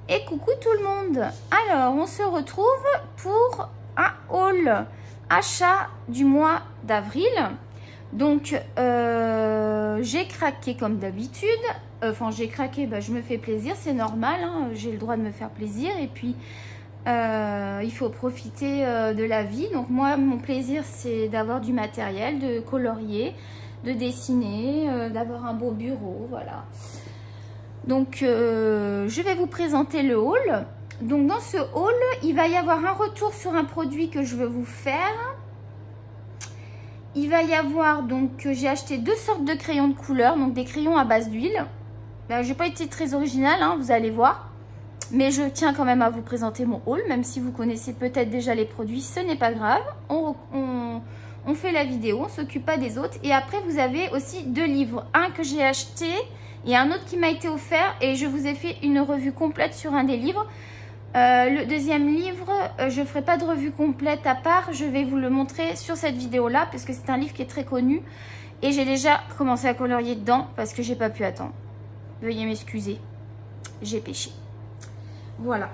Et coucou tout le monde. Alors, on se retrouve pour un haul achat du mois d'avril. Donc, j'ai craqué comme d'habitude. Enfin, j'ai craqué, je me fais plaisir, c'est normal. Hein, j'ai le droit de me faire plaisir. Et puis, il faut profiter de la vie. Donc, moi, mon plaisir, c'est d'avoir du matériel, de colorier, de dessiner, d'avoir un beau bureau, voilà. Donc, je vais vous présenter le haul. Donc, dans ce haul, il va y avoir un retour sur un produit que je veux vous faire. Il va y avoir, donc, j'ai acheté deux sortes de crayons de couleur, donc des crayons à base d'huile. Je n'ai pas été très originale, hein, vous allez voir. Mais je tiens quand même à vous présenter mon haul, même si vous connaissez peut-être déjà les produits, ce n'est pas grave. On fait la vidéo, on ne s'occupe pas des autres. Et après, vous avez aussi deux livres. Un que j'ai acheté et un autre qui m'a été offert. Et je vous ai fait une revue complète sur un des livres. Le deuxième livre, je ne ferai pas de revue complète à part. Je vais vous le montrer sur cette vidéo-là parce que c'est un livre qui est très connu. Et j'ai déjà commencé à colorier dedans parce que j'ai pas pu attendre. Veuillez m'excuser, j'ai péché. Voilà.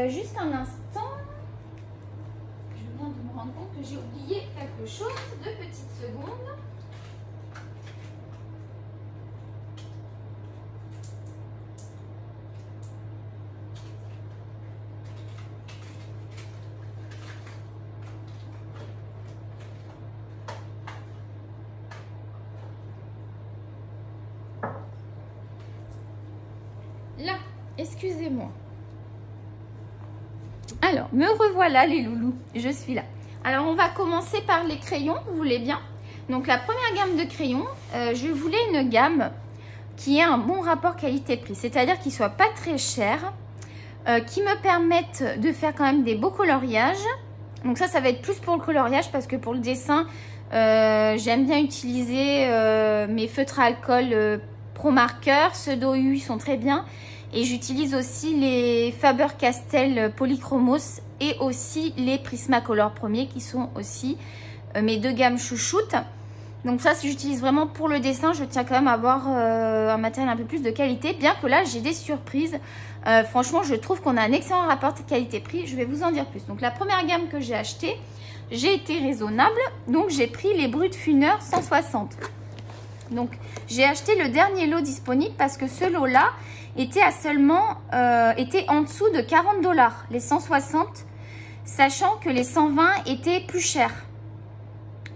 Juste un instant. Je viens de me rendre compte que j'ai oublié quelque chose. 2 petites secondes. Là, excusez-moi. Alors, me revoilà les loulous, je suis là. Alors, on va commencer par les crayons, vous voulez bien. Donc, la première gamme de crayons, je voulais une gamme qui ait un bon rapport qualité-prix. C'est-à-dire qu'il ne soit pas très cher, qui me permette de faire quand même des beaux coloriages. Donc ça va être plus pour le coloriage parce que pour le dessin, j'aime bien utiliser mes feutres à alcool Pro Marker. Ceux d'OU sont très bien. Et j'utilise aussi les Faber-Castell Polychromos et aussi les Prismacolor premiers qui sont aussi mes deux gammes chouchoutes. Donc ça, si j'utilise vraiment pour le dessin, je tiens quand même à avoir un matériel un peu plus de qualité. Bien que là, j'ai des surprises. Franchement, je trouve qu'on a un excellent rapport qualité-prix. Je vais vous en dire plus. Donc la première gamme que j'ai achetée, j'ai été raisonnable. Donc j'ai pris les Brutfuner 160. Donc j'ai acheté le dernier lot disponible parce que ce lot-là était à seulement était en dessous de 40 $, les 160, sachant que les 120 étaient plus chers,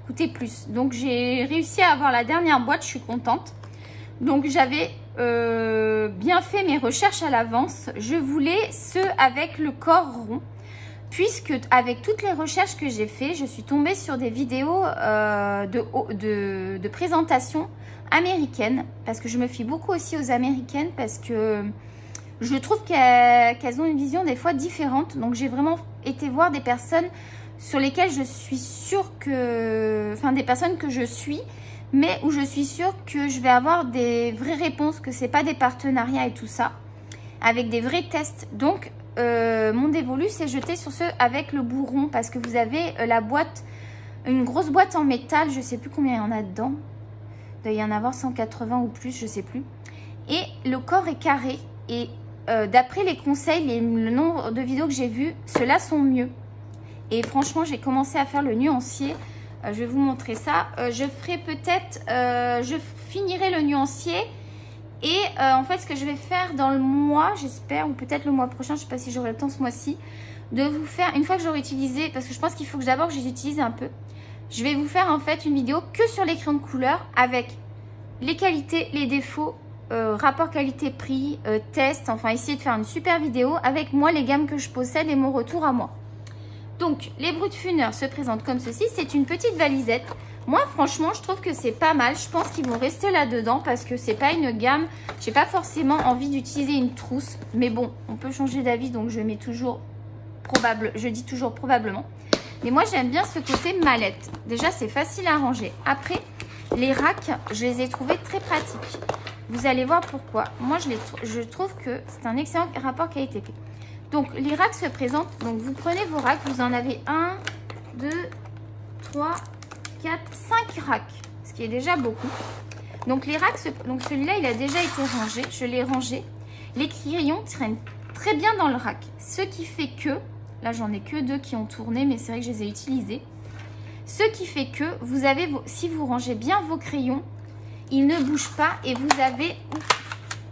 coûtaient plus. Donc j'ai réussi à avoir la dernière boîte, je suis contente. Donc j'avais bien fait mes recherches à l'avance. Je voulais ceux avec le corps rond, puisque avec toutes les recherches que j'ai fait, je suis tombée sur des vidéos de présentation américaines, parce que je me fie beaucoup aussi aux américaines, parce que je trouve qu'elles ont une vision des fois différente. Donc j'ai vraiment été voir des personnes sur lesquelles je suis sûre que, enfin des personnes que je suis, mais où je suis sûre que je vais avoir des vraies réponses, que c'est pas des partenariats et tout ça, avec des vrais tests. Donc mon dévolu s'est jeté sur ceux avec le bourron, parce que vous avez la boîte, une grosse boîte en métal, je sais plus combien il y en a dedans. Il doit y en avoir 180 ou plus, je sais plus. Et le corps est carré. Et d'après les conseils et le nombre de vidéos que j'ai vues, ceux-là sont mieux. Et franchement, j'ai commencé à faire le nuancier. Je vais vous montrer ça. Je ferai peut-être, je finirai le nuancier. Et en fait, ce que je vais faire dans le mois, j'espère, ou peut-être le mois prochain, je ne sais pas si j'aurai le temps ce mois-ci, de vous faire, une fois que j'aurai utilisé, parce que je pense qu'il faut que d'abord que je les utilise un peu, je vais vous faire en fait une vidéo que sur les crayons de couleur avec les qualités, les défauts, rapport qualité-prix, test, enfin essayer de faire une super vidéo avec moi, les gammes que je possède et mon retour à moi. Donc les Brutfuner se présentent comme ceci, c'est une petite valisette. Moi franchement je trouve que c'est pas mal, je pense qu'ils vont rester là-dedans parce que c'est pas une gamme, j'ai pas forcément envie d'utiliser une trousse, mais bon, on peut changer d'avis donc je mets toujours je dis toujours probablement. Mais moi, j'aime bien ce côté mallette. Déjà, c'est facile à ranger. Après, les racks, je les ai trouvés très pratiques. Vous allez voir pourquoi. Moi, je trouve que c'est un excellent rapport qualité-prix. Donc, les racks se présentent. Donc, vous prenez vos racks. Vous en avez 1, 2, 3, 4, 5 racks. Ce qui est déjà beaucoup. Donc, les racks, donc celui-là, il a déjà été rangé. Je l'ai rangé. Les crayons traînent très bien dans le rack. Ce qui fait que, là j'en ai que 2 qui ont tourné, mais c'est vrai que je les ai utilisés. Ce qui fait que vous avez, si vous rangez bien vos crayons, ils ne bougent pas et vous avez,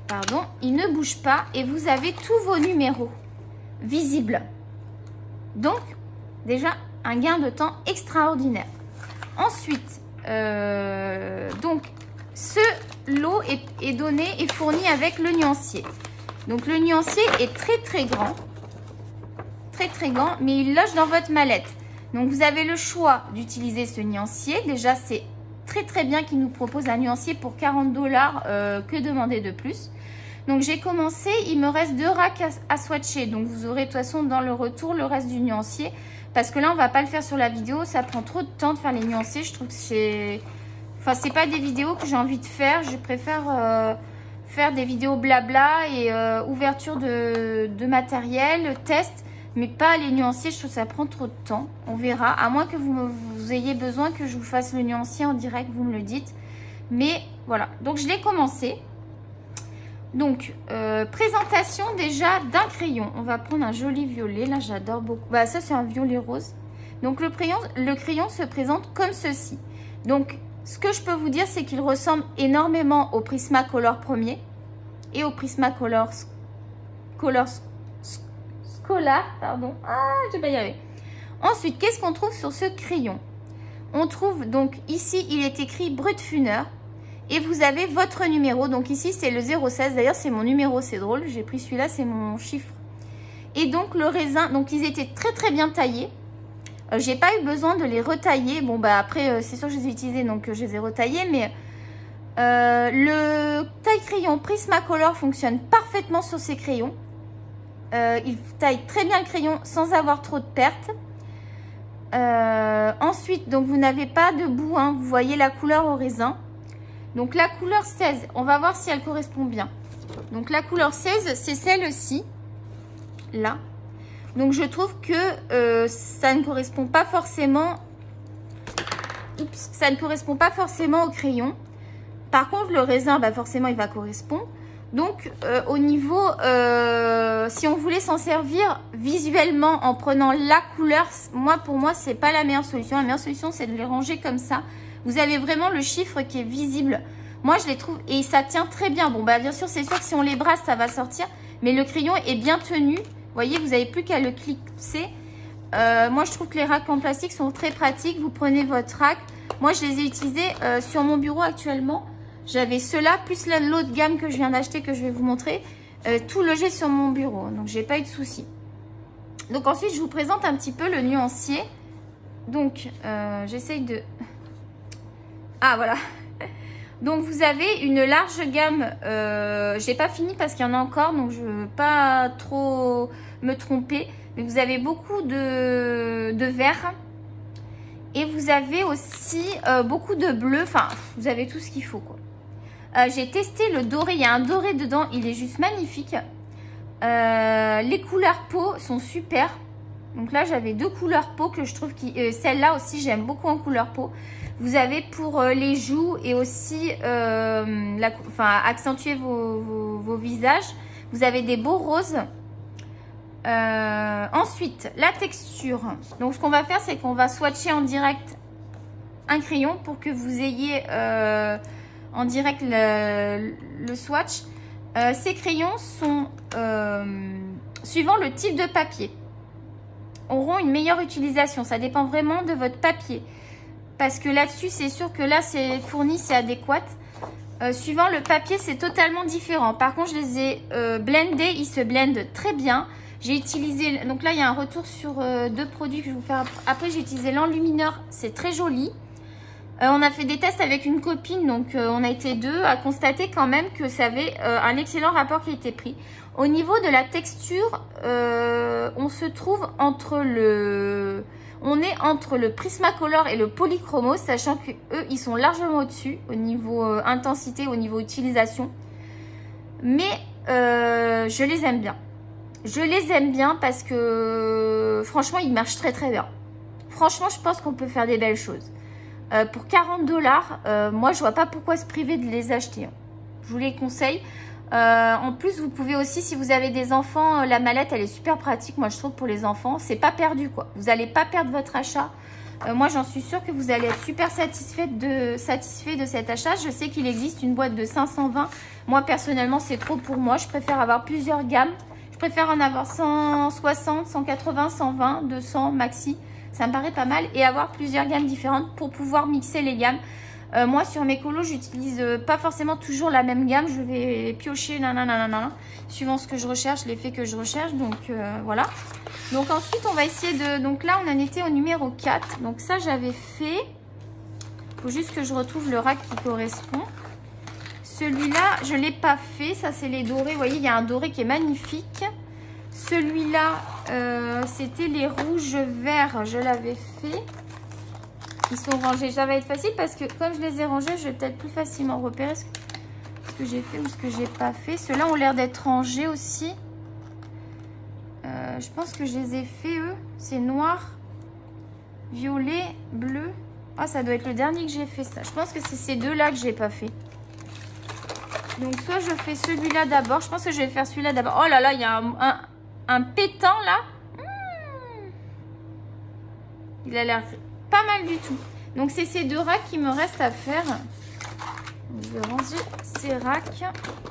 pardon, ils ne bougent pas et vous avez tous vos numéros visibles. Donc, déjà, un gain de temps extraordinaire. Ensuite, donc, ce lot est donné et fourni avec le nuancier. Donc, le nuancier est très grand. Très grand, mais il loge dans votre mallette. Donc, vous avez le choix d'utiliser ce nuancier. Déjà, c'est très bien qu'il nous propose un nuancier pour 40 $. Que demander de plus? Donc, j'ai commencé. Il me reste 2 racks à swatcher. Donc, vous aurez de toute façon dans le retour le reste du nuancier. Parce que là, on va pas le faire sur la vidéo. Ça prend trop de temps de faire les nuanciers. Je trouve que c'est... Enfin, c'est pas des vidéos que j'ai envie de faire. Je préfère faire des vidéos blabla et ouverture de matériel, test. Mais pas les nuanciers, je trouve que ça prend trop de temps. On verra. À moins que vous ayez besoin que je vous fasse le nuancier en direct, vous me le dites. Mais voilà. Donc, je l'ai commencé. Donc, présentation déjà d'un crayon. On va prendre un joli violet. Là, j'adore beaucoup. Bah, ça, c'est un violet rose. Donc, le crayon se présente comme ceci. Donc, ce que je peux vous dire, c'est qu'il ressemble énormément au Prismacolor premier et au Prismacolor Scholar, pardon. Ah, je vais pas y arriver. Ensuite, qu'est-ce qu'on trouve sur ce crayon? On trouve donc ici, il est écrit Brutfuner. Et vous avez votre numéro. Donc ici, c'est le 016. D'ailleurs, c'est mon numéro. C'est drôle. J'ai pris celui-là. C'est mon chiffre. Et donc, le raisin. Donc, ils étaient très bien taillés. J'ai pas eu besoin de les retailler. Bon, bah après, c'est sûr que je les ai utilisés. Donc, je les ai retaillés. Mais le taille-crayon Prismacolor fonctionne parfaitement sur ces crayons. Il taille très bien le crayon sans avoir trop de pertes. Ensuite, donc, vous n'avez pas de bout. Hein. Vous voyez la couleur au raisin. Donc, la couleur 16, on va voir si elle correspond bien. Donc, la couleur 16, c'est celle-ci, là. Donc, je trouve que ça ne correspond pas forcément... Oups, ça ne correspond pas forcément au crayon. Par contre, le raisin, bah, forcément, il va correspondre. Donc, au niveau... si on voulait s'en servir visuellement en prenant la couleur, pour moi, c'est pas la meilleure solution. La meilleure solution, c'est de les ranger comme ça. Vous avez vraiment le chiffre qui est visible. Moi, je les trouve... Et ça tient très bien. Bon, bah bien sûr, c'est sûr que si on les brasse, ça va sortir. Mais le crayon est bien tenu. Vous voyez, vous n'avez plus qu'à le clipser. Moi, je trouve que les racks en plastique sont très pratiques. Vous prenez votre rack. Moi, je les ai utilisés sur mon bureau actuellement. J'avais ceux-là, plus l'autre gamme que je viens d'acheter, que je vais vous montrer. Tout logé sur mon bureau. Donc, j'ai pas eu de soucis. Donc, ensuite, je vous présente un petit peu le nuancier. Donc, j'essaye de... Ah, voilà. Donc, vous avez une large gamme. Je n'ai pas fini parce qu'il y en a encore. Donc, je ne veux pas trop me tromper. Mais vous avez beaucoup de vert. Et vous avez aussi beaucoup de bleu. Enfin, vous avez tout ce qu'il faut, quoi. J'ai testé le doré. Il y a un doré dedans. Il est juste magnifique. Les couleurs peau sont super. Donc là, j'avais 2 couleurs peau que je trouve qui... Celle-là aussi, j'aime beaucoup en couleur peau. Vous avez pour les joues et aussi accentuer vos visages. Vous avez des beaux roses. Ensuite, la texture. Donc, ce qu'on va faire, c'est qu'on va swatcher en direct un crayon pour que vous ayez en direct le swatch. Ces crayons sont, suivant le type de papier, auront une meilleure utilisation. Ça dépend vraiment de votre papier. Parce que là-dessus, c'est sûr que là, c'est fourni, c'est adéquat. Suivant le papier, c'est totalement différent. Par contre, je les ai blendés. Ils se blendent très bien. J'ai utilisé... Donc là, il y a un retour sur 2 produits que je vais vous faire. Après, j'ai utilisé l'enlumineur. C'est très joli. On a fait des tests avec une copine. Donc, on a été 2 à constater quand même que ça avait un excellent rapport qualité-prix. Au niveau de la texture, on se trouve entre le... On est entre le Prismacolor et le Polychromos, sachant que eux, ils sont largement au-dessus au niveau intensité, au niveau utilisation. Mais je les aime bien. Je les aime bien parce que franchement, ils marchent très bien. Franchement, je pense qu'on peut faire des belles choses. Pour 40 $, moi, je vois pas pourquoi se priver de les acheter. Je vous les conseille. En plus, vous pouvez aussi, si vous avez des enfants, la mallette, elle est super pratique. Moi, je trouve pour les enfants, c'est pas perdu, quoi. Vous n'allez pas perdre votre achat. Moi, j'en suis sûre que vous allez être super satisfait de cet achat. Je sais qu'il existe une boîte de 520. Moi, personnellement, c'est trop pour moi. Je préfère avoir plusieurs gammes. Je préfère en avoir 160, 180, 120, 200 maxi. Ça me paraît pas mal. Et avoir plusieurs gammes différentes pour pouvoir mixer les gammes. Moi, sur mes colos, j'utilise pas forcément toujours la même gamme. Je vais piocher, nanana, suivant ce que je recherche, l'effet que je recherche. Donc, voilà. Donc, ensuite, on va essayer de... Donc là, on en était au numéro 4. Donc, ça, j'avais fait. Il faut juste que je retrouve le rack qui correspond. Celui-là, je ne l'ai pas fait. Ça, c'est les dorés. Vous voyez, il y a un doré qui est magnifique. Celui-là, c'était les rouges verts. Je l'avais fait. Ils sont rangés. Ça va être facile parce que comme je les ai rangés, je vais peut-être plus facilement repérer ce que j'ai fait ou ce que j'ai pas fait. Ceux-là ont l'air d'être rangés aussi. Je pense que je les ai fait, eux. C'est noir, violet, bleu. Ah, ça doit être le dernier que j'ai fait, ça. Je pense que c'est ces deux-là que j'ai pas fait. Donc, soit je fais celui-là d'abord. Je pense que je vais faire celui-là d'abord. Oh là là, il y a un pétant, là. Il a l'air... pas mal du tout. Donc, c'est ces deux racks qui me restent à faire. Je vais ranger ces racks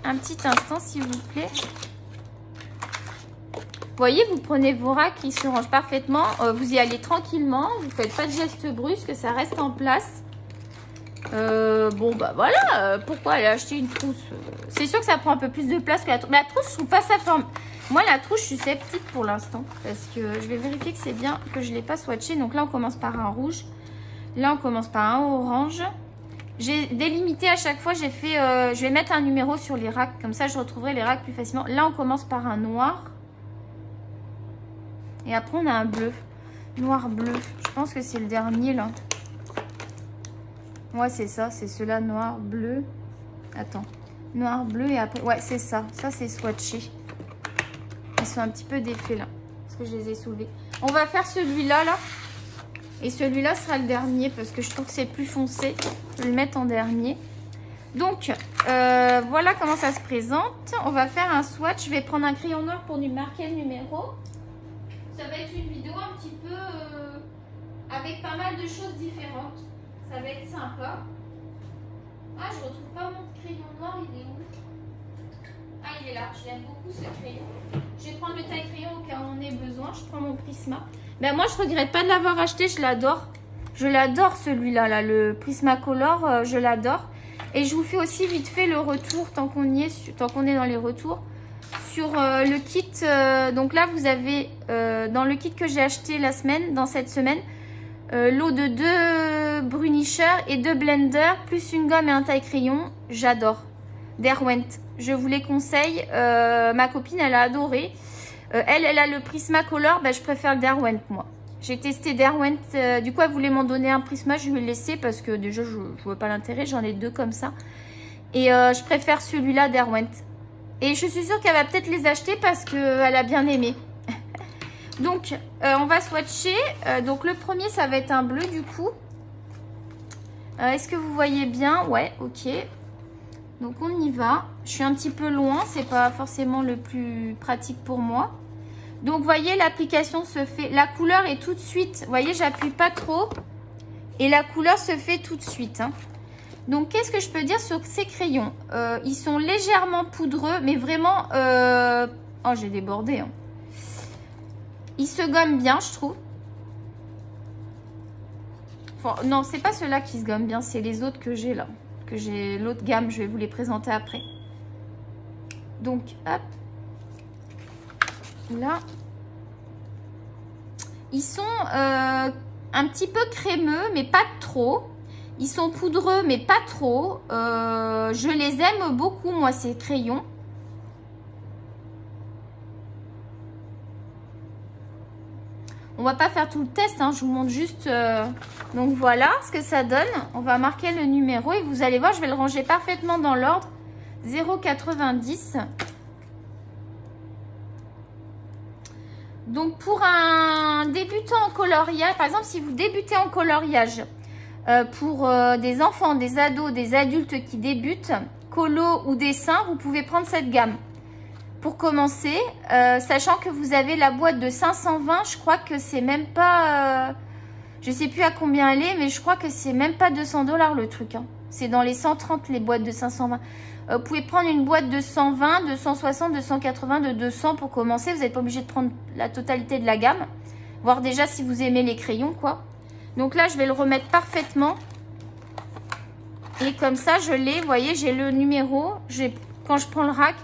un petit instant, s'il vous plaît. Vous voyez, vous prenez vos racks qui se rangent parfaitement. Vous y allez tranquillement. Vous ne faites pas de gestes brusques, ça reste en place. Bon, bah voilà. Pourquoi aller acheter une trousse? C'est sûr que ça prend un peu plus de place que la trousse. Mais la trousse, je trouve pas sa forme. Moi, la trousse, je suis sceptique pour l'instant. Parce que je vais vérifier que c'est bien, que je ne l'ai pas swatché. Donc là, on commence par un rouge. Là, on commence par un orange. J'ai délimité à chaque fois. J'ai fait... je vais mettre un numéro sur les racks. Comme ça, je retrouverai les racks plus facilement. Là, on commence par un noir. Et après, on a un bleu. Noir-bleu. Je pense que c'est le dernier, là. Ouais, c'est ça. C'est ceux-là, noir-bleu. Attends. Noir-bleu et après... Ouais, c'est ça. Ça, c'est swatché. Ils sont un petit peu défaits, là. Parce que je les ai soulevés. On va faire celui-là, là. Et celui-là sera le dernier. Parce que je trouve que c'est plus foncé. Je vais le mettre en dernier. Donc, voilà comment ça se présente. On va faire un swatch. Je vais prendre un crayon noir pour lui marquer le numéro. Ça va être une vidéo un petit peu avec pas mal de choses différentes. Ça va être sympa. Ah, je retrouve pas mon crayon noir. Il est où? Ah, il est là. Je l'aime beaucoup, ce crayon. Je vais prendre le taille crayon au cas où on ait besoin. Je prends mon Prisma. Ben, moi, je regrette pas de l'avoir acheté. Je l'adore. Je l'adore, celui-là. Là, le Prismacolor, je l'adore. Et je vous fais aussi vite fait le retour, tant qu'on y est, tant qu'on est dans les retours. Sur le kit, donc là vous avez dans le kit que j'ai acheté dans cette semaine, l'eau de 2 brunisseurs et 2 blenders, plus une gomme et un taille-crayon. J'adore. Derwent, je vous les conseille. Ma copine, elle a adoré. Elle a le Prismacolor, ben, je préfère le Derwent, moi. J'ai testé Derwent, du coup elle voulait m'en donner un Prisma, je lui ai laissé parce que déjà je ne vois pas l'intérêt, j'en ai 2 comme ça. Et je préfère celui-là, Derwent. Et je suis sûre qu'elle va peut-être les acheter parce qu'elle a bien aimé. Donc, on va swatcher. Donc, le premier, ça va être un bleu du coup. Est-ce que vous voyez bien? Ouais, ok. Donc, on y va. Je suis un petit peu loin. C'est pas forcément le plus pratique pour moi. Donc, vous voyez, l'application se fait... La couleur est tout de suite... Vous voyez, j'appuie pas trop. Et la couleur se fait tout de suite, hein. Donc, qu'est-ce que je peux dire sur ces crayons? Ils sont légèrement poudreux, mais vraiment... Oh, j'ai débordé. Hein. Ils se gomment bien, je trouve. Enfin, non, c'est pas ceux-là qui se gomment bien, c'est les autres que j'ai là. Que j'ai l'autre gamme, je vais vous les présenter après. Donc, hop. Là. Ils sont un petit peu crémeux, mais pas trop. Ils sont poudreux, mais pas trop. Je les aime beaucoup, moi, ces crayons. On va pas faire tout le test, hein, je vous montre juste. Donc, voilà ce que ça donne. On va marquer le numéro et vous allez voir, je vais le ranger parfaitement dans l'ordre. 0,90. Donc, pour un débutant en coloriage, par exemple, si vous débutez en coloriage... pour des enfants, des ados, des adultes qui débutent, colo ou dessin, vous pouvez prendre cette gamme. Pour commencer, sachant que vous avez la boîte de 520, je crois que c'est même pas... je sais plus à combien elle est, mais je crois que c'est même pas 200 $ le truc. Hein. C'est dans les 130 les boîtes de 520. Vous pouvez prendre une boîte de 120, de 160, de 180, de 200 pour commencer. Vous n'êtes pas obligé de prendre la totalité de la gamme. Voir déjà si vous aimez les crayons, quoi. Donc là, je vais le remettre parfaitement. Et comme ça, je l'ai. Vous voyez, j'ai le numéro. Quand je prends le rack,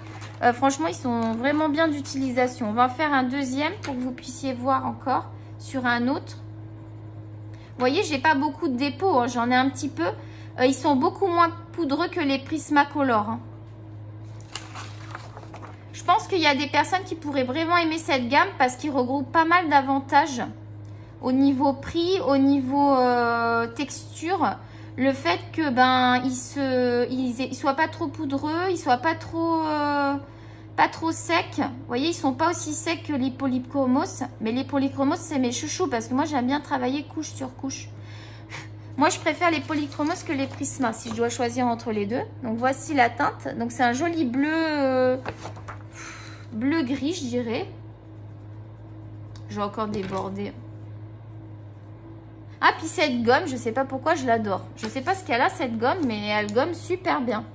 franchement, ils sont vraiment bien d'utilisation. On va en faire un deuxième pour que vous puissiez voir encore sur un autre. Vous voyez, j'ai pas beaucoup de dépôts. Hein. J'en ai un petit peu. Ils sont beaucoup moins poudreux que les Prismacolor. Hein. Je pense qu'il y a des personnes qui pourraient vraiment aimer cette gamme parce qu'ils regroupent pas mal d'avantages au niveau prix, au niveau texture. Le fait que ils soient pas trop poudreux, ils soient pas trop secs. Vous voyez, ils sont pas aussi secs que les polychromos. Mais les polychromos, c'est mes chouchous parce que moi, j'aime bien travailler couche sur couche. Moi, je préfère les polychromos que les Prisma si je dois choisir entre les deux. Donc, voici la teinte. Donc, c'est un joli bleu... bleu-gris, je dirais. Je vais encore déborder. Ah, puis cette gomme, je sais pas pourquoi, je l'adore. Je sais pas ce qu'elle a, cette gomme, mais elle gomme super bien.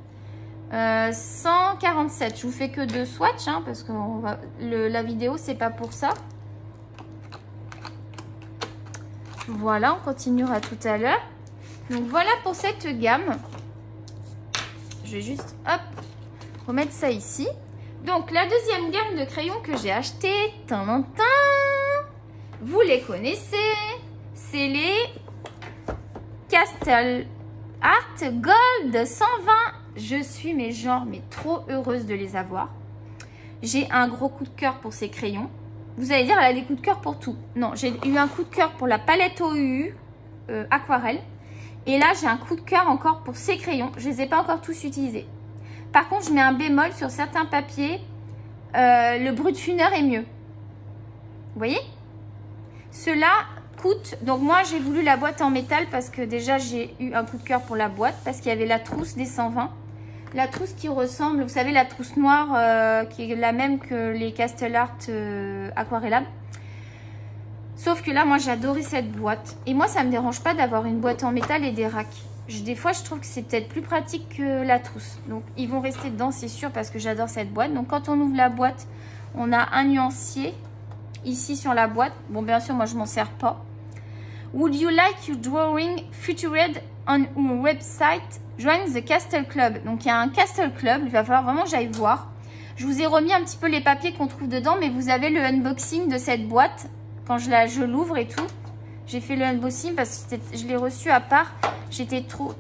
147. Je vous fais que 2 swatchs, hein, parce que la vidéo, c'est pas pour ça. Voilà, on continuera tout à l'heure. Donc, voilà pour cette gamme. Je vais juste, hop, remettre ça ici. Donc, la deuxième gamme de crayons que j'ai acheté, vous les connaissez, c'est les Castle Art Gold 120. Je suis mais trop heureuse de les avoir. J'ai un gros coup de cœur pour ces crayons. Vous allez dire, elle a des coups de cœur pour tout. Non, j'ai eu un coup de cœur pour la palette OUU aquarelle. Et là, j'ai un coup de cœur encore pour ces crayons. Je ne les ai pas encore tous utilisés. Par contre, je mets un bémol sur certains papiers. Le Brutfuner est mieux. Vous voyez? Cela coûte... Donc moi, j'ai voulu la boîte en métal parce que déjà, j'ai eu un coup de cœur pour la boîte. Parce qu'il y avait la trousse des 120. La trousse qui ressemble, vous savez, la trousse noire qui est la même que les Castle Art Aquarellab. Sauf que là, moi, j'ai adoré cette boîte. Et moi, ça ne me dérange pas d'avoir une boîte en métal et des racks. Des fois, je trouve que c'est peut-être plus pratique que la trousse. Donc, ils vont rester dedans, c'est sûr, parce que j'adore cette boîte. Donc, quand on ouvre la boîte, on a un nuancier ici sur la boîte. Bon, bien sûr, moi, je ne m'en sers pas. Would you like your drawing featured on our website? Join the Castle Club. Donc, il y a un Castle Club. Il va falloir vraiment que j'aille voir. Je vous ai remis un petit peu les papiers qu'on trouve dedans, mais vous avez le unboxing de cette boîte. Quand je l'ouvre et tout. J'ai fait le unboxing parce que je l'ai reçu à part. J'étais trop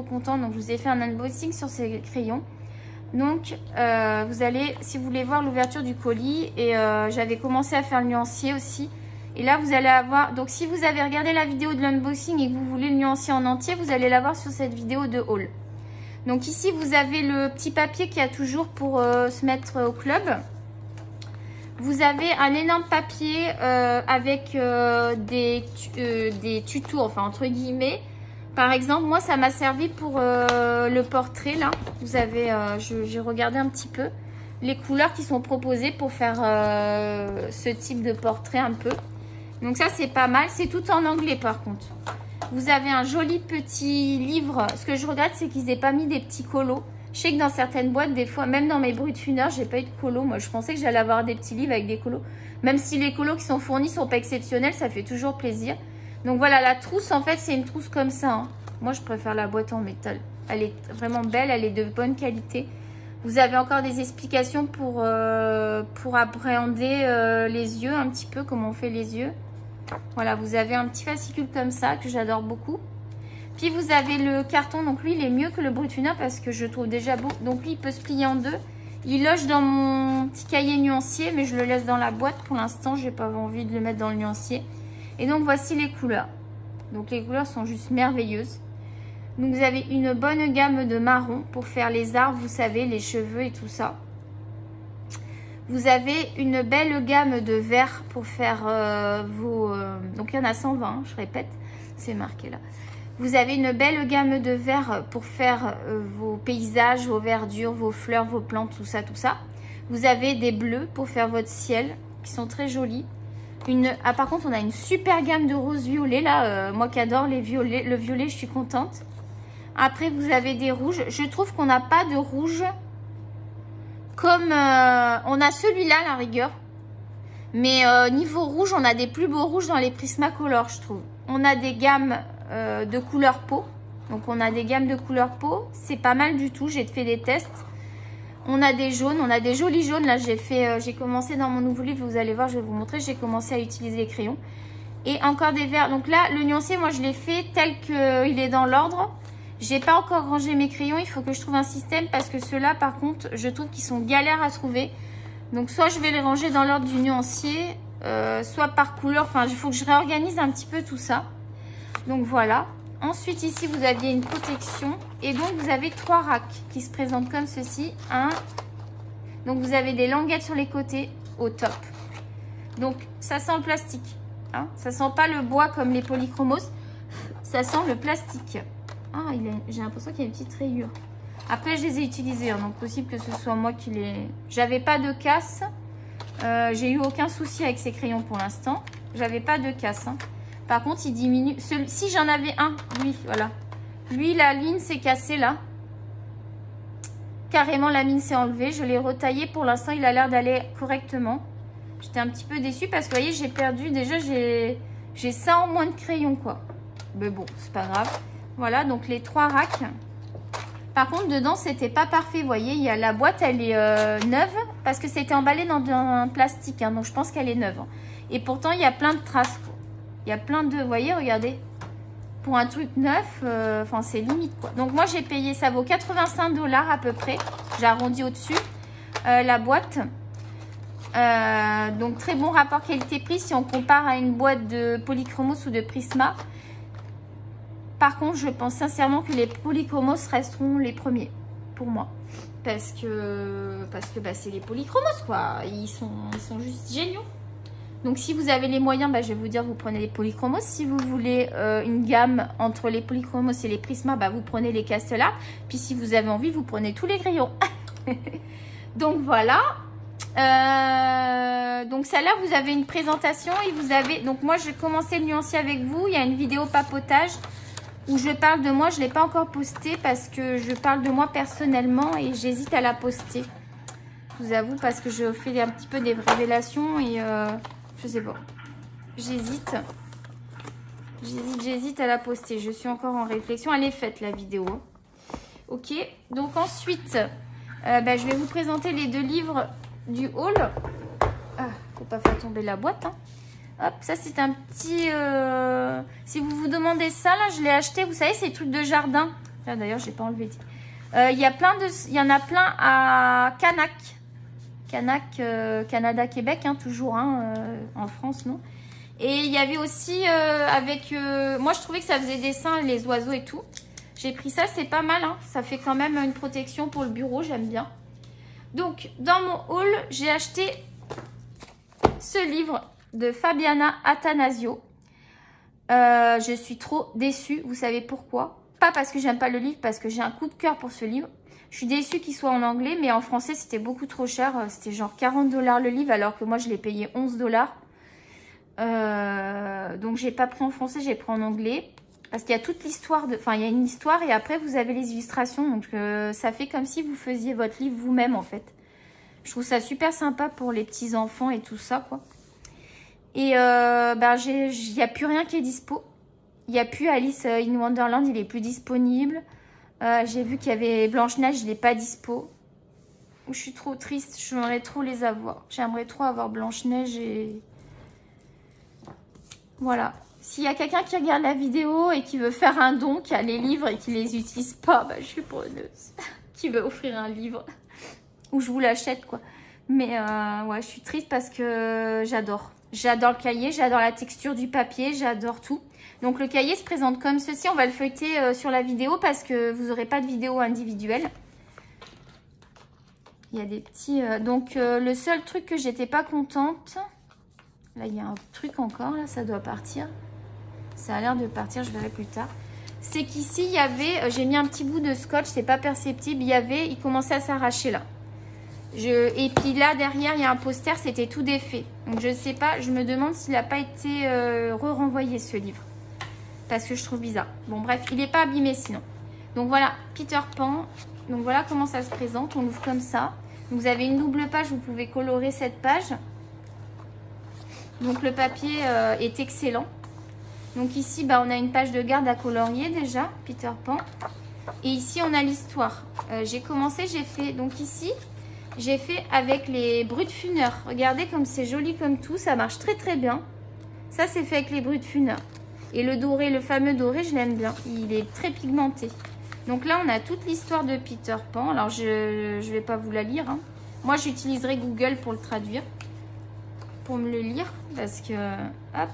contente. Donc, je vous ai fait un unboxing sur ces crayons. Donc, vous allez, si vous voulez voir l'ouverture du colis. Et j'avais commencé à faire le nuancier aussi. Et là, vous allez avoir... Donc, si vous avez regardé la vidéo de l'unboxing et que vous voulez le nuancier en entier, vous allez l'avoir sur cette vidéo de haul. Donc, ici, vous avez le petit papier qu'il y a toujours pour se mettre au club. Vous avez un énorme papier avec des tutos, enfin, entre guillemets. Par exemple, moi, ça m'a servi pour le portrait, là. Vous avez... j'ai regardé un petit peu les couleurs qui sont proposées pour faire ce type de portrait un peu. Donc ça, c'est pas mal. C'est tout en anglais, par contre. Vous avez un joli petit livre. Ce que je regrette, c'est qu'ils n'aient pas mis des petits colos. Je sais que dans certaines boîtes, des fois, même dans mes Brutfuner, j'ai pas eu de colos. Moi, je pensais que j'allais avoir des petits livres avec des colos. Même si les colos qui sont fournis sont pas exceptionnels, ça fait toujours plaisir. Donc voilà, la trousse, en fait, c'est une trousse comme ça. Hein. Moi, je préfère la boîte en métal. Elle est vraiment belle, elle est de bonne qualité. Vous avez encore des explications pour appréhender les yeux, un petit peu, comment on fait les yeux. Voilà, vous avez un petit fascicule comme ça, que j'adore beaucoup. Puis vous avez le carton, donc lui, il est mieux que le Brutfuner parce que je trouve déjà beau. Donc lui, il peut se plier en deux. Il loge dans mon petit cahier nuancier, mais je le laisse dans la boîte pour l'instant. Je n'ai pas envie de le mettre dans le nuancier. Et donc, voici les couleurs. Donc, les couleurs sont juste merveilleuses. Donc, vous avez une bonne gamme de marron pour faire les arbres, vous savez, les cheveux et tout ça. Vous avez une belle gamme de vert pour faire vos... donc, il y en a 120, je répète. C'est marqué là. Vous avez une belle gamme de verts pour faire vos paysages, vos verdures, vos fleurs, vos plantes, tout ça, tout ça. Vous avez des bleus pour faire votre ciel, qui sont très jolis. Par contre, on a une super gamme de roses violets, là. Moi qui adore les violets, le violet, je suis contente. Après, vous avez des rouges. Je trouve qu'on n'a pas de rouge comme... on a celui-là, à la rigueur. Mais niveau rouge, on a des plus beaux rouges dans les Prismacolor, je trouve. On a des gammes de couleur peau. Donc, on a des gammes de couleur peau. C'est pas mal du tout. J'ai fait des tests. On a des jaunes. On a des jolis jaunes. Là, j'ai commencé dans mon nouveau livre. Vous allez voir, je vais vous montrer. J'ai commencé à utiliser les crayons. Et encore des verts. Donc là, le nuancier, moi, je l'ai fait tel qu'il est dans l'ordre. J'ai pas encore rangé mes crayons. Il faut que je trouve un système parce que ceux-là, par contre, je trouve qu'ils sont galères à trouver. Donc, soit je vais les ranger dans l'ordre du nuancier, soit par couleur. Enfin, il faut que je réorganise un petit peu tout ça. Donc, voilà. Ensuite, ici, vous aviez une protection. Et donc, vous avez 3 racks qui se présentent comme ceci. Donc, vous avez des languettes sur les côtés au top. Donc, ça sent le plastique. Hein, ça sent pas le bois comme les polychromos. Ça sent le plastique. Ah, j'ai l'impression qu'il y a une petite rayure. Après, je les ai utilisés. Hein, donc, possible que ce soit moi qui les... J'avais pas de casse. J'ai eu aucun souci avec ces crayons pour l'instant. J'avais pas de casse. Hein. Par contre, il diminue. Si j'en avais un, lui, voilà. Lui, la ligne s'est cassée là. Carrément, la mine s'est enlevée. Je l'ai retaillé. Pour l'instant, il a l'air d'aller correctement. J'étais un petit peu déçue parce que, vous voyez, j'ai perdu. Déjà, j'ai ça en moins de crayons, quoi. Mais bon, c'est pas grave. Voilà, donc les 3 racks. Par contre, dedans, c'était pas parfait. Vous voyez, il y a la boîte, elle est neuve parce que c'était emballé dans un plastique. Hein, donc, je pense qu'elle est neuve. Et pourtant, il y a plein de traces. Il y a plein de... Vous voyez, regardez. Pour un truc neuf, enfin, c'est limite, quoi. Donc, moi, j'ai payé, ça vaut 85 $ à peu près. J'ai arrondi au-dessus. La boîte. Donc, très bon rapport qualité-prix si on compare à une boîte de Polychromos ou de Prisma. Par contre, je pense sincèrement que les Polychromos resteront les premiers pour moi. Parce que bah, c'est les Polychromos, quoi. Ils sont juste géniaux. Donc, si vous avez les moyens, bah, je vais vous dire, vous prenez les Polychromos. Si vous voulez une gamme entre les Polychromos et les Prisma, bah, vous prenez les Castelar. Puis, si vous avez envie, vous prenez tous les crayons. Donc, voilà. Donc, celle-là, vous avez une présentation. Et vous avez... Donc, moi, je vais commencer le nuancier avec vous. Il y a une vidéo papotage où je parle de moi. Je ne l'ai pas encore postée parce que je parle de moi personnellement et j'hésite à la poster. Je vous avoue parce que je fais un petit peu des révélations et je sais pas. J'hésite à la poster. Je suis encore en réflexion. Elle est faite la vidéo. Ok. Donc ensuite, bah, je vais vous présenter les 2 livres du haul. Ah, faut pas faire tomber la boîte. Hein. Hop, ça c'est un petit... Si vous vous demandez ça, là, je l'ai acheté. Vous savez, c'est des trucs de jardin. D'ailleurs, je n'ai pas enlevé. Il y en a plein à Canac. Canac, Canada, Québec, hein, toujours, hein, en France, non. Et il y avait aussi avec... moi, je trouvais que ça faisait dessin, les oiseaux et tout. J'ai pris ça, c'est pas mal. Hein. Ça fait quand même une protection pour le bureau, j'aime bien. Donc, dans mon haul, j'ai acheté ce livre de Fabiana Attanasio. Je suis trop déçue. Vous savez pourquoi? Pas parce que j'aime pas le livre, parce que j'ai un coup de cœur pour ce livre. Je suis déçue qu'il soit en anglais, mais en français, c'était beaucoup trop cher. C'était genre 40 $ le livre, alors que moi, je l'ai payé 11 $. Donc, j'ai pas pris en français, j'ai pris en anglais. Parce qu'il y a toute l'histoire de... Enfin, il y a une histoire et après, vous avez les illustrations. Donc, ça fait comme si vous faisiez votre livre vous-même, en fait. Je trouve ça super sympa pour les petits-enfants et tout ça, quoi. Et ben, il n'y a plus rien qui est dispo. Il n'y a plus Alice in Wonderland, il est plus disponible. J'ai vu qu'il y avait Blanche-Neige, il n'est pas dispo. Je suis trop triste, j'aimerais trop les avoir. J'aimerais trop avoir Blanche-Neige et... Voilà. S'il y a quelqu'un qui regarde la vidéo et qui veut faire un don, qui a les livres et qui les utilise pas, bah, je suis preneuse. Qui veut offrir un livre. Ou je vous l'achète, quoi. Mais ouais, je suis triste parce que j'adore. J'adore le cahier, j'adore la texture du papier, j'adore tout. Donc le cahier se présente comme ceci. On va le feuilleter sur la vidéo parce que vous n'aurez pas de vidéo individuelle. Il y a des petits... donc le seul truc que j'étais pas contente... Là, il y a un truc encore, là, ça doit partir. Ça a l'air de partir, je verrai plus tard. c'est qu'ici, il y avait... J'ai mis un petit bout de scotch, c'est pas perceptible. Il commençait à s'arracher là. Et puis là, derrière, il y a un poster, c'était tout défait. Donc, je sais pas, je me demande s'il n'a pas été renvoyé, ce livre. Parce que je trouve bizarre. Bon, bref, il n'est pas abîmé sinon. Donc, voilà, Peter Pan. Donc, voilà comment ça se présente. On l'ouvre comme ça. Donc, vous avez une double page, vous pouvez colorer cette page. Donc, le papier est excellent. Donc, ici, bah, on a une page de garde à colorier déjà, Peter Pan. Et ici, on a l'histoire. J'ai commencé, j'ai fait... Donc, ici... J'ai fait avec les brut funeurs. Regardez comme c'est joli comme tout. Ça marche très très bien. Ça, c'est fait avec les brut funeurs. Et le doré, le fameux doré, je l'aime bien. Il est très pigmenté. Donc là, on a toute l'histoire de Peter Pan. Alors, je ne vais pas vous la lire. Hein. Moi, j'utiliserai Google pour le traduire. Pour me le lire. Parce que... Hop.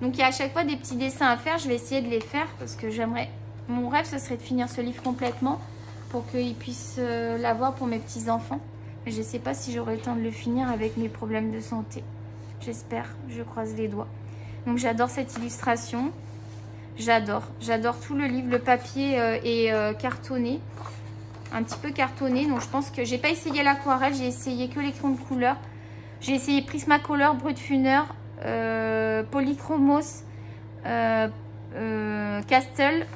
Donc, il y a à chaque fois des petits dessins à faire. Je vais essayer de les faire parce que j'aimerais... Mon rêve, ce serait de finir ce livre complètement. Pour qu'ils puissent l'avoir pour mes petits-enfants. Mais je ne sais pas si j'aurai le temps de le finir avec mes problèmes de santé. J'espère, je croise les doigts. Donc j'adore cette illustration. J'adore tout le livre. Le papier est cartonné. Un petit peu cartonné. Donc je pense que j'ai pas essayé l'aquarelle. J'ai essayé que les crayons de couleur. J'ai essayé Prismacolor, Brut Funeur, Polychromos, Castle.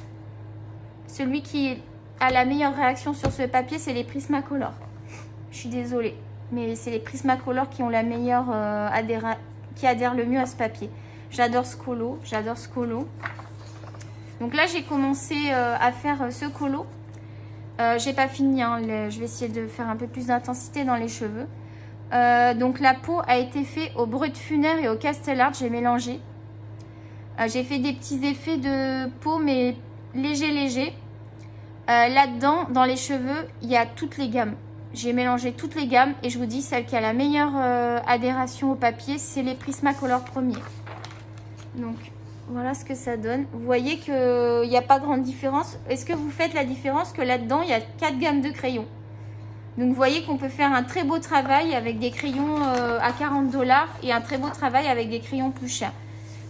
Celui qui a la meilleure réaction sur ce papier, c'est les Prismacolor. Je suis désolée, mais c'est les Prismacolor qui ont la meilleure qui adhèrent le mieux à ce papier. J'adore ce colo, j'adore ce colo. Donc là, j'ai commencé à faire ce colo. J'ai pas fini, hein, je vais essayer de faire un peu plus d'intensité dans les cheveux. Donc la peau a été faite au Brut Funeur et au Castellart, j'ai mélangé. J'ai fait des petits effets de peau, mais légers. Là-dedans, dans les cheveux, il y a toutes les gammes. J'ai mélangé toutes les gammes et je vous dis, celle qui a la meilleure adhération au papier, c'est les Prismacolor premiers. Donc, voilà ce que ça donne. Vous voyez qu'il n'y a pas grande différence. Est-ce que vous faites la différence que là-dedans, il y a 4 gammes de crayons? Donc, vous voyez qu'on peut faire un très beau travail avec des crayons à 40 $ et un très beau travail avec des crayons plus chers.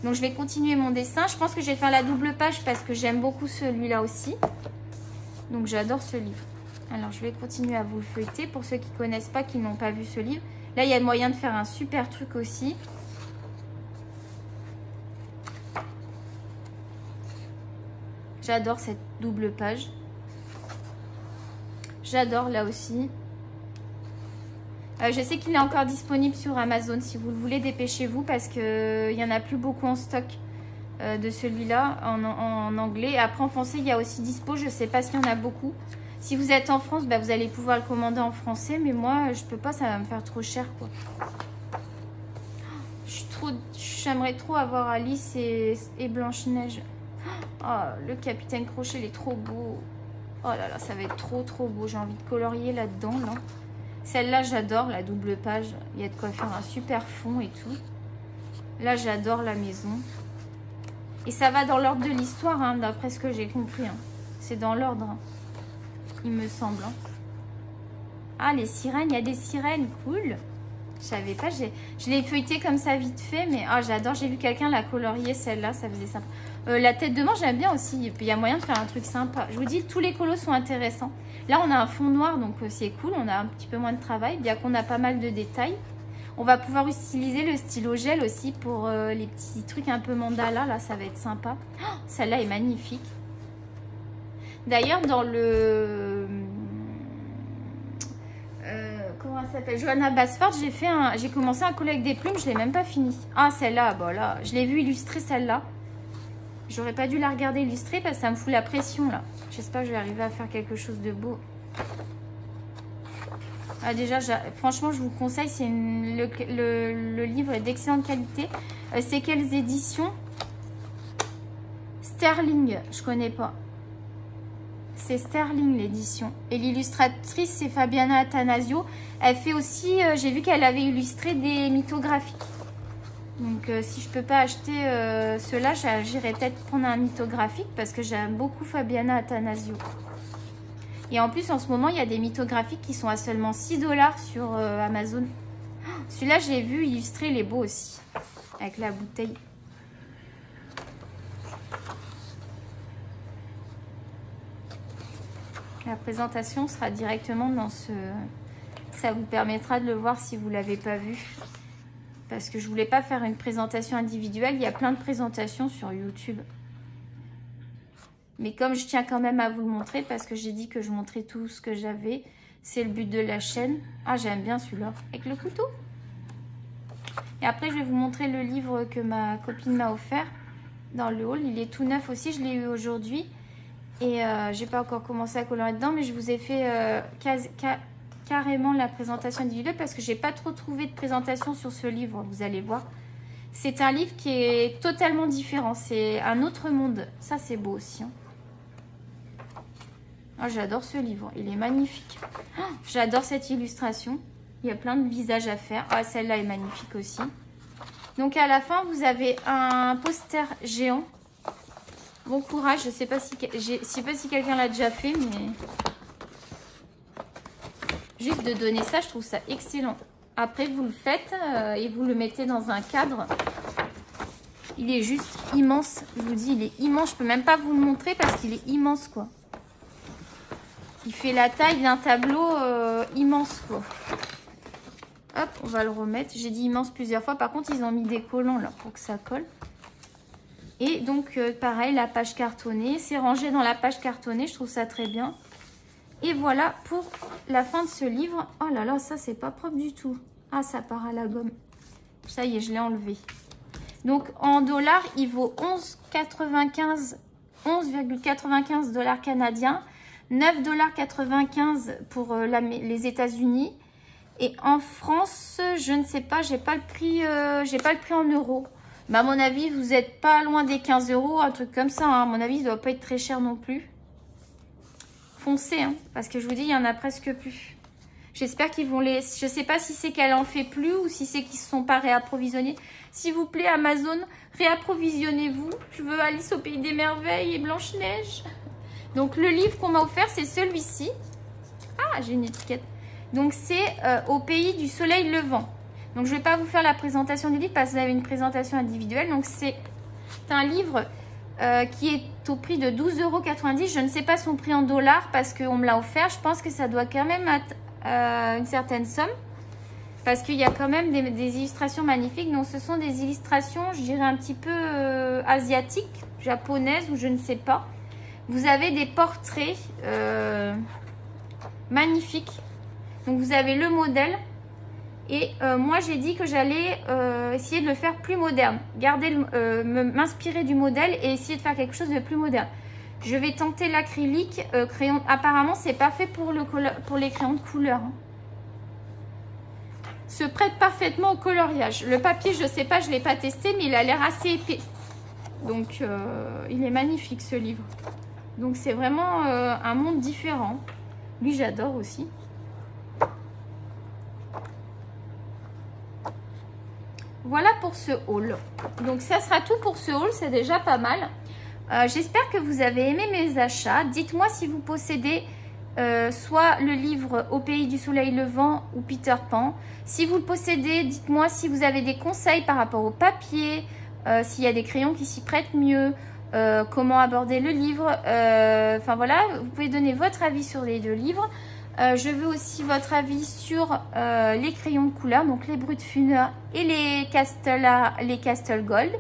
Donc, je vais continuer mon dessin. Je pense que je vais faire la double page parce que j'aime beaucoup celui-là aussi. Donc, j'adore ce livre. Alors, je vais continuer à vous le feuilleter. Pour ceux qui ne connaissent pas, qui n'ont pas vu ce livre. Là, il y a moyen de faire un super truc aussi. J'adore cette double page. J'adore là aussi. Je sais qu'il est encore disponible sur Amazon. Si vous le voulez, dépêchez-vous parce qu'il n'y en a plus beaucoup en stock. De celui-là en anglais. Après en français il y a aussi dispo, je sais pas s'il y en a beaucoup. Si vous êtes en France, bah, vous allez pouvoir le commander en français, mais moi je peux pas, ça va me faire trop cher quoi. J'aimerais trop avoir Alice et Blanche-Neige. Oh, le Capitaine Crochet, il est trop beau. Oh là là, ça va être trop beau. J'ai envie de colorier là-dedans là. Celle-là j'adore, la double page, il y a de quoi faire un super fond et tout. Là j'adore la maison. Et ça va dans l'ordre de l'histoire, hein, d'après ce que j'ai compris. Hein. C'est dans l'ordre, hein, il me semble. Hein. Ah, les sirènes, il y a des sirènes, cool. Je savais pas, je l'ai feuilleté comme ça vite fait, mais oh, j'adore. J'ai vu quelqu'un la colorier, celle-là, ça faisait sympa. La tête de mort, j'aime bien aussi. Et puis, il y a moyen de faire un truc sympa. Je vous dis, tous les colos sont intéressants. Là, on a un fond noir, donc c'est cool. On a un petit peu moins de travail, bien qu'on a pas mal de détails. On va pouvoir utiliser le stylo gel aussi pour les petits trucs un peu mandala. Là, ça va être sympa. Oh, celle-là est magnifique. D'ailleurs, dans le... comment elle s'appelle, Johanna Basford, j'ai commencé un collet avec des plumes. Je ne l'ai même pas fini. Ah, celle-là, bon là, je l'ai vue illustrer celle-là. J'aurais pas dû la regarder illustrer parce que ça me fout la pression là. J'espère que je vais arriver à faire quelque chose de beau. Ah, déjà, franchement, je vous conseille, c'est le livre est d'excellente qualité. C'est quelles éditions? Sterling, je connais pas. C'est Sterling l'édition. Et l'illustratrice, c'est Fabiana Attanasio. Elle fait aussi, j'ai vu qu'elle avait illustré des mythographies. Donc, si je peux pas acheter ceux-là, j'irai peut-être prendre un mythographique parce que j'aime beaucoup Fabiana Attanasio. Et en plus, en ce moment, il y a des mythographiques qui sont à seulement 6 $ sur Amazon. Celui-là, j'ai vu illustrer, il est beau aussi. Avec la bouteille. La présentation sera directement dans ce... Ça vous permettra de le voir si vous ne l'avez pas vu. Parce que je voulais pas faire une présentation individuelle. Il y a plein de présentations sur YouTube. Mais comme je tiens quand même à vous le montrer, parce que j'ai dit que je montrais tout ce que j'avais, c'est le but de la chaîne. Ah, j'aime bien celui-là, avec le couteau. Et après, je vais vous montrer le livre que ma copine m'a offert dans le haul. Il est tout neuf aussi, je l'ai eu aujourd'hui. Et j'ai pas encore commencé à colorer dedans, mais je vous ai fait carrément la présentation individuelle parce que j'ai pas trop trouvé de présentation sur ce livre, vous allez voir. C'est un livre qui est totalement différent, c'est un autre monde. Ça, c'est beau aussi, hein. Oh, j'adore ce livre, il est magnifique. Oh, j'adore cette illustration. Il y a plein de visages à faire. Ah, celle-là est magnifique aussi. Donc, à la fin, vous avez un poster géant. Bon courage, je ne sais pas si quelqu'un l'a déjà fait, mais... Juste de donner ça, je trouve ça excellent. Après, vous le faites et vous le mettez dans un cadre. Il est juste immense. Je vous dis, il est immense. Je ne peux même pas vous le montrer parce qu'il est immense, quoi. Il fait la taille d'un tableau immense, quoi. Hop, on va le remettre. J'ai dit immense plusieurs fois. Par contre, ils ont mis des collants là pour que ça colle. Et donc, pareil, la page cartonnée. C'est rangé dans la page cartonnée. Je trouve ça très bien. Et voilà pour la fin de ce livre. Oh là là, ça, c'est pas propre du tout. Ah, ça part à la gomme. Ça y est, je l'ai enlevé. Donc, en dollars, il vaut 11,95 dollars canadiens. 9,95 $ pour les États-Unis. Et en France, je ne sais pas, j'ai pas le prix en euros. Mais à mon avis, vous n'êtes pas loin des 15 €, un truc comme ça, hein. À mon avis, il ne doit pas être très cher non plus. Foncez, hein, parce que je vous dis, il y en a presque plus. J'espère qu'ils vont les... Je ne sais pas si c'est qu'elle en fait plus ou si c'est qu'ils ne se sont pas réapprovisionnés. S'il vous plaît, Amazon, réapprovisionnez-vous. Je veux Alice au Pays des Merveilles et Blanche-Neige. Donc, le livre qu'on m'a offert, c'est celui-ci. Ah, j'ai une étiquette. Donc, c'est Au Pays du Soleil Levant. Donc, je ne vais pas vous faire la présentation du livre parce que vous avez une présentation individuelle. Donc, c'est un livre qui est au prix de 12,90 €. Je ne sais pas son prix en dollars parce qu'on me l'a offert. Je pense que ça doit quand même être une certaine somme. Parce qu'il y a quand même des illustrations magnifiques. Donc, ce sont des illustrations, je dirais, un petit peu asiatiques, japonaises ou je ne sais pas. Vous avez des portraits magnifiques. Donc, vous avez le modèle. Et moi, j'ai dit que j'allais essayer de le faire plus moderne. M'inspirer du modèle et essayer de faire quelque chose de plus moderne. Je vais tenter l'acrylique. Crayon. Apparemment, c'est pas fait pour les crayons de couleur, hein. Se prête parfaitement au coloriage. Le papier, je ne sais pas, je ne l'ai pas testé, mais il a l'air assez épais. Donc, il est magnifique, ce livre. Donc, c'est vraiment un monde différent. Lui, j'adore aussi. Voilà pour ce haul. Donc, ça sera tout pour ce haul. C'est déjà pas mal. J'espère que vous avez aimé mes achats. Dites-moi si vous possédez soit le livre Au Pays du Soleil Levant ou Peter Pan. Si vous le possédez, dites-moi si vous avez des conseils par rapport au papier, s'il y a des crayons qui s'y prêtent mieux, comment aborder le livre. Enfin voilà, vous pouvez donner votre avis sur les deux livres. Je veux aussi votre avis sur les crayons de couleur, donc les Brutfuner et les Castle Gold.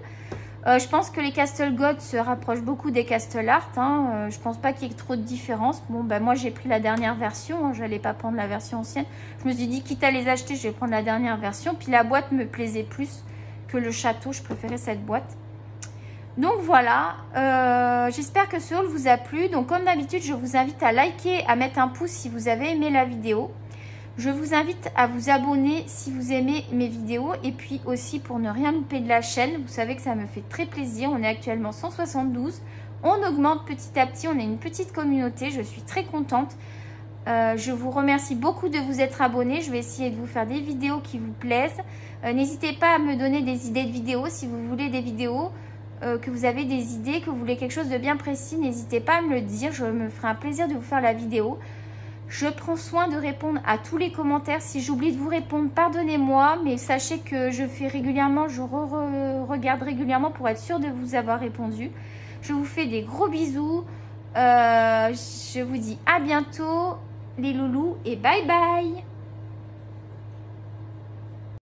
Je pense que les Castle Gold se rapprochent beaucoup des Castle Art, hein. Je pense pas qu'il y ait trop de différence. Bon, ben moi j'ai pris la dernière version, hein. Je n'allais pas prendre la version ancienne. Je me suis dit, quitte à les acheter, je vais prendre la dernière version. Puis la boîte me plaisait plus que le château, je préférais cette boîte. Donc voilà, j'espère que ce haul vous a plu. Donc comme d'habitude, je vous invite à liker, à mettre un pouce si vous avez aimé la vidéo. Je vous invite à vous abonner si vous aimez mes vidéos. Et puis aussi pour ne rien louper de la chaîne, vous savez que ça me fait très plaisir. On est actuellement 172. On augmente petit à petit, on est une petite communauté. Je suis très contente. Je vous remercie beaucoup de vous être abonnés. Je vais essayer de vous faire des vidéos qui vous plaisent. N'hésitez pas à me donner des idées de vidéos si vous voulez des vidéos. Que vous avez des idées, que vous voulez quelque chose de bien précis, n'hésitez pas à me le dire. Je me ferai un plaisir de vous faire la vidéo. Je prends soin de répondre à tous les commentaires. Si j'oublie de vous répondre, pardonnez-moi. Mais sachez que je fais régulièrement, je regarde régulièrement pour être sûre de vous avoir répondu. Je vous fais des gros bisous. Je vous dis à bientôt les loulous et bye bye.